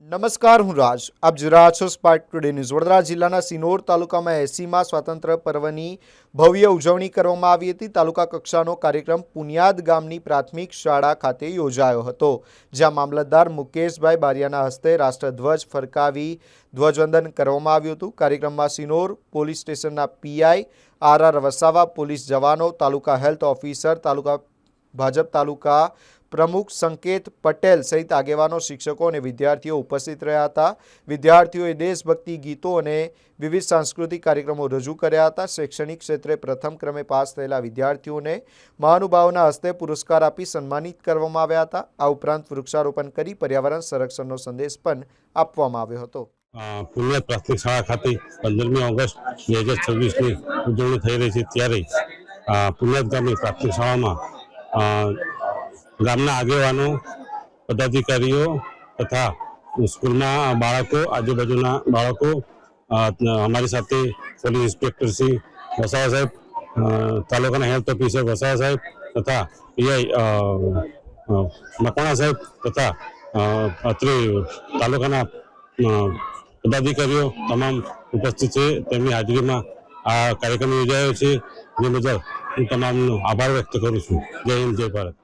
નમસ્કાર, હું રાજ. આપ જોઈ રહ્યા છો સ્પાર્ક ટુડે ન્યૂઝ. વડોદરા જિલ્લાના સિનોર તાલુકામાં 80મા સ્વાતંત્ર્ય પર્વની ભવ્ય ઉજવણી કરવામાં આવી હતી. તાલુકા કક્ષાનો કાર્યક્રમ પુનિયાદ ગામની પ્રાથમિક શાળા ખાતે યોજાયો હતો, જ્યાં મામલતદાર મુકેશભાઈ બારિયાના હસ્તે રાષ્ટ્રધ્વજ ફરકાવી ધ્વજવંદન કરવામાં આવ્યું હતું. કાર્યક્રમમાં સિનોર પોલીસ સ્ટેશનના પીઆઈ આર વસાવા, પોલીસ જવાનો, તાલુકા હેલ્થ ઓફિસર, તાલુકા ભાજપ તાલુકા પ્રમુખ સંકેત પટેલ સહિત આગેવાનો, શિક્ષકો અને વિદ્યાર્થીઓ ઉપસ્થિત રહ્યા હતા. વિદ્યાર્થીઓએ દેશભક્તિ ગીતો અને વિવિધ સાંસ્કૃતિક કાર્યક્રમો રજૂ કર્યા હતા. શૈક્ષણિક ક્ષેત્રે પ્રથમ ક્રમે પાસ થયેલા વિદ્યાર્થીઓને મહાનુભાવોના હસ્તે પુરસ્કાર આપી સન્માનિત કરવામાં આવ્યા હતા. આ ઉપરાંત વૃક્ષારોપણ કરી પર્યાવરણ સંરક્ષણનો સંદેશ પણ આપવામાં આવ્યો હતો. પુનિયાદ પ્રાથમિક શાળા ખાતે 15મી ઓગસ્ટ 2026ની ઉજવણી થઈ રહી છે, ત્યારે પુનિયાદ ગામની પ્રાથમિક શાળામાં ગામના આગેવાનો, પદાધિકારીઓ તથા સ્કૂલના બાળકો, આજુબાજુના બાળકો, અમારી સાથે પોલીસ ઇન્સ્પેક્ટર શ્રી વસાવા સાહેબ, તાલુકાના હેલ્થ ઓફિસર વસાવા સાહેબ તથા પીઆઈ મકવાણા સાહેબ તથા અત્રે તાલુકાના પદાધિકારીઓ તમામ ઉપસ્થિત છે. તેમની હાજરીમાં આ કાર્યક્રમ યોજાયો છે, જે બદલ હું તમામનો આભાર વ્યક્ત કરું છું. જય હિન્દ, જય ભારત.